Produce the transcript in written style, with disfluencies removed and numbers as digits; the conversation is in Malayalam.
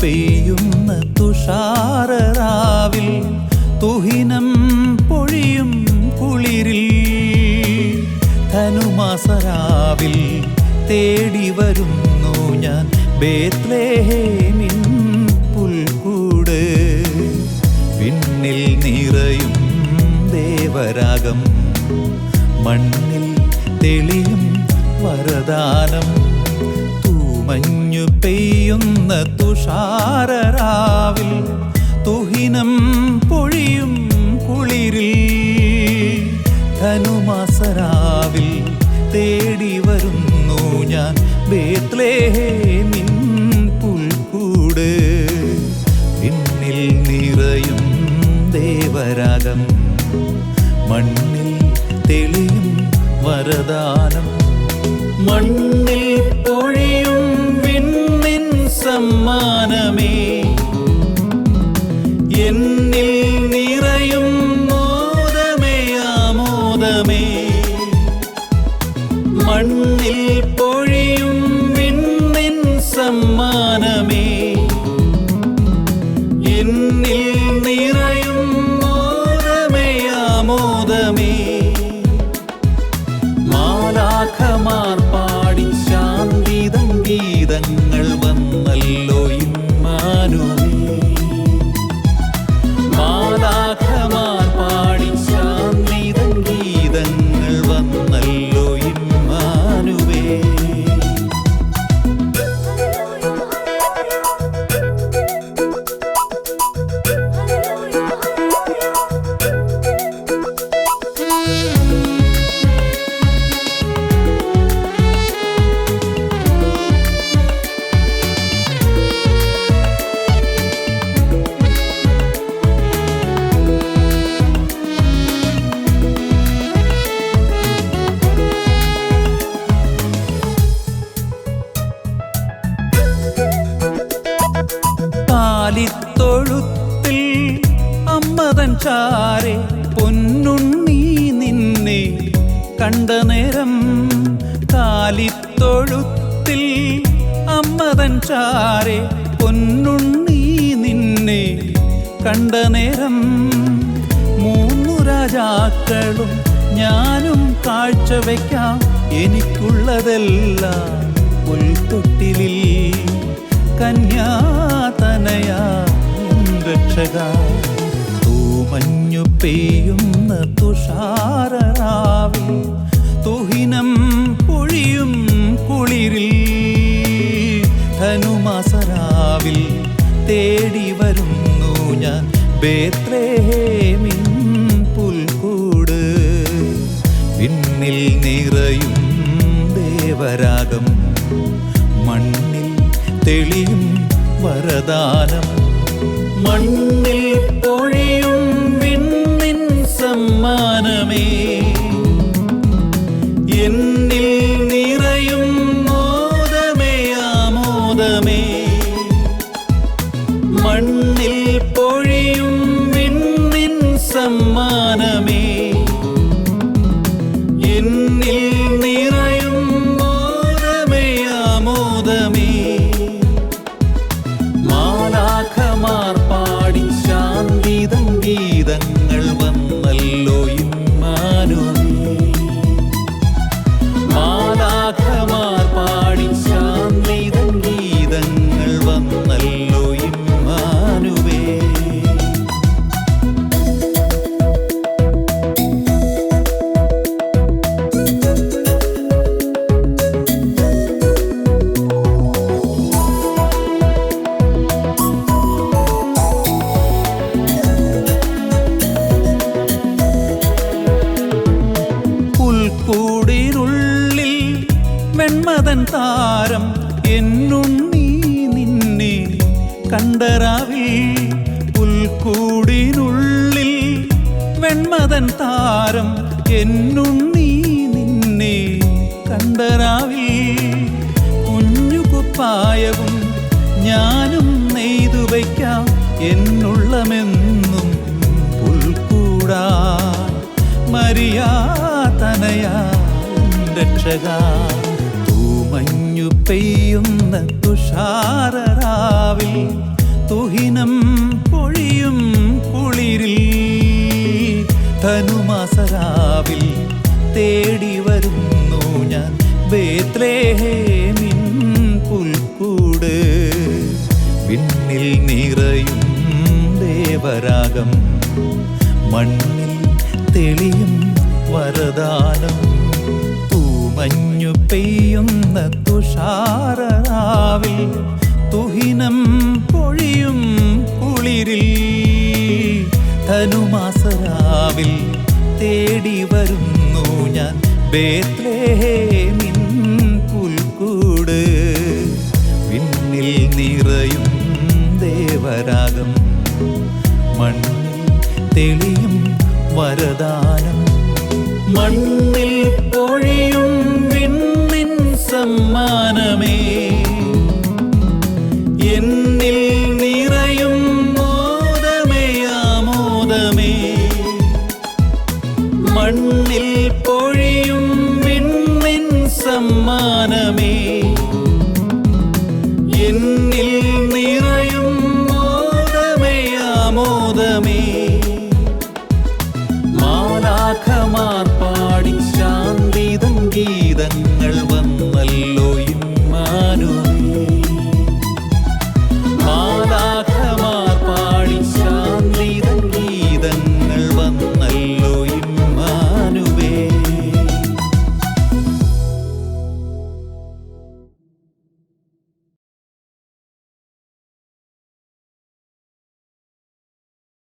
പെയ്യുന്ന തുഷാരരാവിൽ തുഹിനം പൊഴിയും കുളിരിൽ ധനുമാസരാവിൽ തേടി വരുന്നു ഞാൻ ബേത്ലേഹേമിൻ പുൽക്കൂട്. വിണ്ണിൽ നിറയും ദേവരാഗം, മണ്ണിൽ തെളിയും വരദാനം. മഞ്ഞു പെയ്യുന്ന തുഷാരരാവിൽ തുഹിനം പൊഴിയും കുളിരിൽ ധനുമാസരാവിൽ തേടി വരുന്നു ഞാൻ ബേത്ലേഹേമിൻ പുൽക്കൂട്. വിണ്ണിൽ നിറയും ദേവരാഗം, മണ്ണിൽ തെളിയും വരദാനം. മണ്ണിൽ പൊഴിയും വിണ്ണിൻ സമ്മാനമേ, എന്നിൽ നിറയും മോദമേ ആമോദമേ. മണ്ണിൽ പൊഴിയും വിണ്ണിൻ സമ്മാനമേ, എന്നിൽ നിറയും മോദമേ ആമോദമേ. മാലാഖമാർ പാടി ശാന്തിതം ഗീതങ്ങൾ വന്നല്ലോ ഇമ്മാനുവേ. മാലാഖമാർ പാടി ശാന്തിതം ഗീതങ്ങൾ വന്നല്ലോ ഇമ്മാനുവേ. കാലിത്തൊഴുത്തിൽ അമ്മതൻ ചാരെ പൊന്നുണ്ണി നിന്നെ കണ്ട നേരം. കാലിത്തൊഴുത്തിൽ അമ്മതൻ ചാരെ പൊന്നുണ്ണി നിന്നെ കണ്ട നേരം. മൂന്നു രാജാക്കളും ഞാനും കാഴ്ചവെക്കാം എനിക്കുള്ളതെല്ലാം പുൽത്തൊട്ടിലിൽ. കന്യാതനയാ രക്ഷക, തൂമഞ്ഞു പെയ്യുന്ന തുഷാരരാവിൽ തുഹിനം പൊഴിയും കുളിരിൽ ധനുമാസരാവിൽ തേടി വരുന്നു ഞാൻ ബേത്ലേഹേമിൻ പുൽക്കൂട്. വിണ്ണിൽ നിറയും ദേവരാഗം, മണ്ണിൽ തെളിയും വരദാനം. മണ്ണിൽ പൊഴിയും വിണ്ണിൻ സമ്മാനമേ, എന്നിൽ നിറയും മോദമേ ആമോദമേ. മണ്ണിൽ പൊഴിയും വിണ്ണിൻ സമ്മാനമേ, എന്നിൽ നിറയും മോദമേ ആമോദമേ. മാലാഖമാർ പാടി ശാന്തിതം ഗീതങ്ങൾ വന്നല്ലോ ഇമ്മാനുവേ. മാലാഖമാർ പാടി ശാന്തിതം ഗീതങ്ങൾ താരം എന്നുണ്ണീ നിന്നെ കണ്ടരാവിൽ കുഞ്ഞു കുപ്പായവും ഞാനും നെയ്തു വയ്ക്കാം എന്നുള്ളമെന്നും പുൽക്കൂടാ മരിയാ തനയാ രക്ഷക തൂമഞ്ഞു പെയ്യുന്ന തുഷാരരാവിൽ തുഹിനം പൊഴിയും കുളിരിൽ ധനുമാസരാവിൽ തേടി വരുന്നു ഞാൻ ബേത്ലേഹേമിൻ പുൽക്കൂട് വിണ്ണിൽ നിറയും ദേവരാഗം മണ്ണിൽ തെളിയും വരദാനം തൂമഞ്ഞു പെയ്യുന്ന തുഷാരരാവിൽ തുഹിനം പൊഴിയും കുളിരിൽ ധനുമാസരാവിൽ തേടി വരുന്നു ഞാൻ ബേത്ലേഹേമിൻ പുൽക്കൂട് വിണ്ണിൽ നിറയും ദേവരാഗം മണ്ണിൽ തെളിയും വരദാനം മണ്ണിൽ പൊഴിയും വിണ്ണിൻ സമ്മാനമേ എന്നിൽ നിറയും മോദമേ ആമോദമേ മണ്ണിൽ പൊഴിയും വിണ്ണിൻ സമ്മാനമേ എന്നിൽ